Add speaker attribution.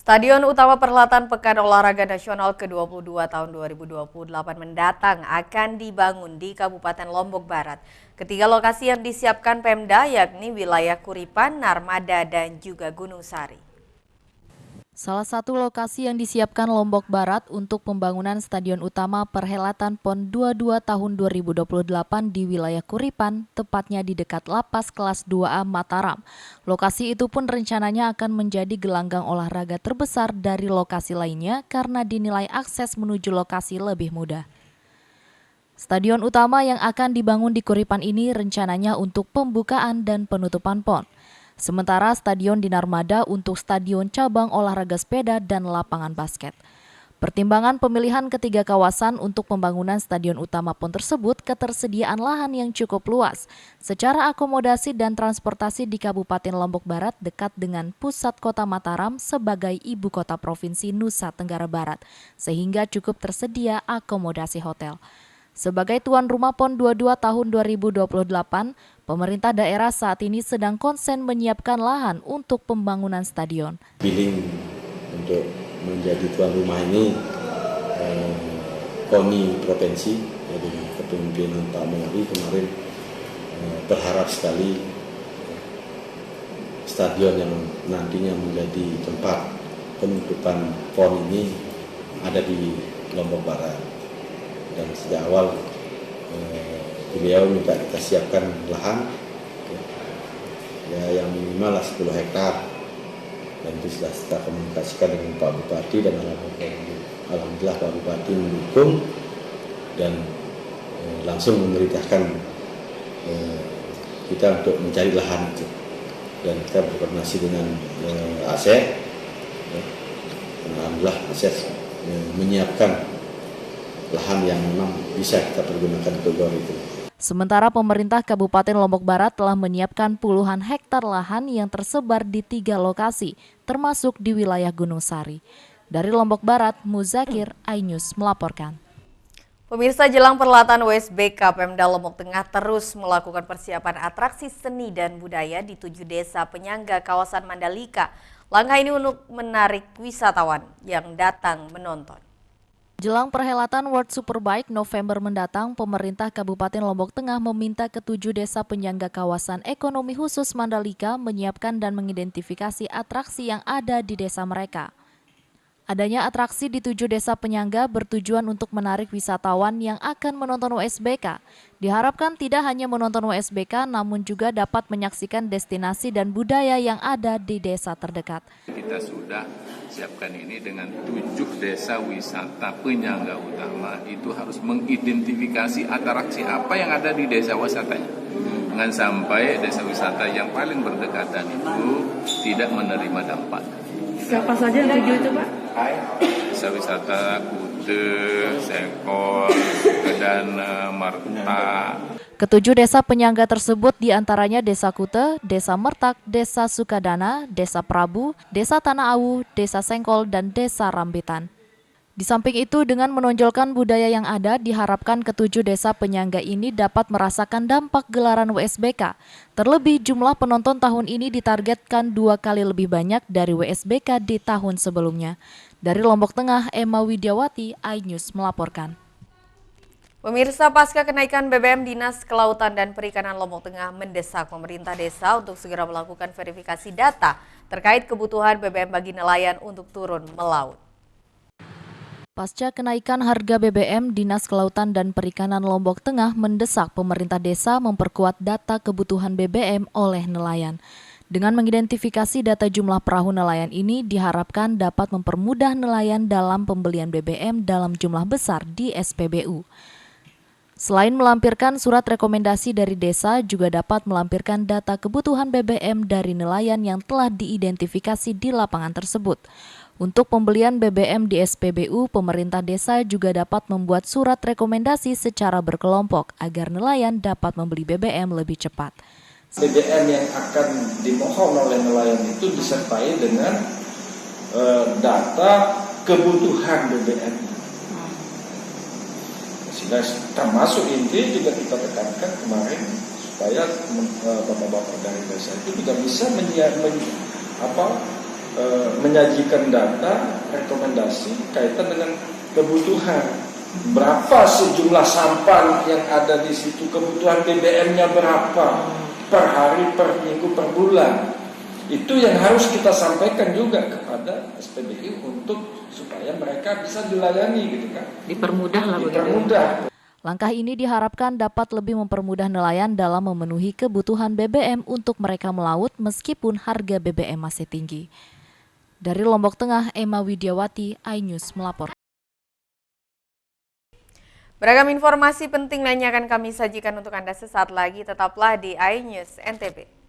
Speaker 1: Stadion utama perhelatan Pekan Olahraga Nasional ke-22 tahun 2028 mendatang akan dibangun di Kabupaten Lombok Barat. Ketiga lokasi yang disiapkan Pemda yakni wilayah Kuripan, Narmada, dan juga Gunung Sari.
Speaker 2: Salah satu lokasi yang disiapkan Lombok Barat untuk pembangunan stadion utama perhelatan PON 22 tahun 2028 di wilayah Kuripan, tepatnya di dekat Lapas Kelas 2A Mataram. Lokasi itu pun rencananya akan menjadi gelanggang olahraga terbesar dari lokasi lainnya karena dinilai akses menuju lokasi lebih mudah. Stadion utama yang akan dibangun di Kuripan ini rencananya untuk pembukaan dan penutupan PON. Sementara stadion di Narmada untuk stadion cabang olahraga sepeda dan lapangan basket. Pertimbangan pemilihan ketiga kawasan untuk pembangunan stadion utama PON tersebut ketersediaan lahan yang cukup luas. Secara akomodasi dan transportasi di Kabupaten Lombok Barat dekat dengan pusat kota Mataram sebagai ibu kota provinsi Nusa Tenggara Barat, sehingga cukup tersedia akomodasi hotel. Sebagai tuan rumah PON 22 tahun 2028, pemerintah daerah saat ini sedang konsen menyiapkan lahan untuk pembangunan stadion.
Speaker 3: Billing untuk menjadi tuan rumah ini KONI Provinsi, jadi kepemimpinan Pak Mori kemarin berharap sekali stadion yang nantinya menjadi tempat penutupan PON ini ada di Lombok Barat. Dan sejak awal beliau minta kita siapkan lahan ya yang minimal 10 hektar, dan itu sudah kita komunikasikan dengan Pak Bupati dan alhamdulillah Pak Bupati mendukung dan langsung memerintahkan kita untuk mencari lahan itu, dan kita berkoordinasi dengan ASER. Alhamdulillah ASER menyiapkan lahan yang memang bisa kita pergunakan untuk GOR itu.
Speaker 2: Sementara pemerintah Kabupaten Lombok Barat telah menyiapkan puluhan hektar lahan yang tersebar di 3 lokasi, termasuk di wilayah Gunung Sari. Dari Lombok Barat, Muzakir, iNews melaporkan.
Speaker 1: Pemirsa, jelang perhelatan WSBK, Pemda Lombok Tengah terus melakukan persiapan atraksi seni dan budaya di 7 desa penyangga kawasan Mandalika. Langkah ini untuk menarik wisatawan yang datang menonton.
Speaker 2: Jelang perhelatan World Superbike November mendatang, pemerintah Kabupaten Lombok Tengah meminta ke-7 desa penyangga kawasan ekonomi khusus Mandalika menyiapkan dan mengidentifikasi atraksi yang ada di desa mereka. Adanya atraksi di 7 desa penyangga bertujuan untuk menarik wisatawan yang akan menonton WSBK. Diharapkan tidak hanya menonton WSBK, namun juga dapat menyaksikan destinasi dan budaya yang ada di desa terdekat.
Speaker 4: Kita sudah siapkan ini dengan 7 desa wisata penyangga utama, itu harus mengidentifikasi atraksi apa yang ada di desa wisatanya. Jangan sampai desa wisata yang paling berdekatan itu tidak menerima dampak.
Speaker 5: Siapa saja yang 7 itu, Pak?
Speaker 4: Desa wisata Kute, Sekol, dan Marta.
Speaker 2: Ketujuh desa penyangga tersebut diantaranya Desa Kute, Desa Mertak, Desa Sukadana, Desa Prabu, Desa Tanah Awu, Desa Sengkol, dan Desa Rambitan. Di samping itu, dengan menonjolkan budaya yang ada, diharapkan ketujuh desa penyangga ini dapat merasakan dampak gelaran WSBK. Terlebih, jumlah penonton tahun ini ditargetkan 2 kali lebih banyak dari WSBK di tahun sebelumnya. Dari Lombok Tengah, Emma Widiawati, iNews melaporkan.
Speaker 1: Pemirsa, pasca kenaikan BBM, Dinas Kelautan dan Perikanan Lombok Tengah mendesak pemerintah desa untuk segera melakukan verifikasi data terkait kebutuhan BBM bagi nelayan untuk turun melaut.
Speaker 2: Pasca kenaikan harga BBM, Dinas Kelautan dan Perikanan Lombok Tengah mendesak pemerintah desa memperkuat data kebutuhan BBM oleh nelayan. Dengan mengidentifikasi data jumlah perahu nelayan ini, diharapkan dapat mempermudah nelayan dalam pembelian BBM dalam jumlah besar di SPBU. Selain melampirkan surat rekomendasi dari desa, juga dapat melampirkan data kebutuhan BBM dari nelayan yang telah diidentifikasi di lapangan tersebut. Untuk pembelian BBM di SPBU, pemerintah desa juga dapat membuat surat rekomendasi secara berkelompok agar nelayan dapat membeli BBM lebih cepat.
Speaker 6: BBM yang akan dimohon oleh nelayan itu disertai dengan data kebutuhan BBM. Sehingga termasuk inti juga kita tekankan kemarin supaya bapak-bapak dari desa itu juga bisa menyajikan data, rekomendasi kaitan dengan kebutuhan. Berapa sejumlah sampan yang ada di situ, kebutuhan BBM-nya berapa per hari, per minggu, per bulan. Itu yang harus kita sampaikan juga kepada SPBI untuk supaya mereka bisa dilayani gitu kan.
Speaker 5: Dipermudah lah begitu.
Speaker 6: Dipermudah.
Speaker 2: Langkah ini diharapkan dapat lebih mempermudah nelayan dalam memenuhi kebutuhan BBM untuk mereka melaut meskipun harga BBM masih tinggi. Dari Lombok Tengah, Emma Widiawati, iNews melapor.
Speaker 1: Beragam informasi penting lainnya akan kami sajikan untuk Anda sesaat lagi. Tetaplah di iNews NTB.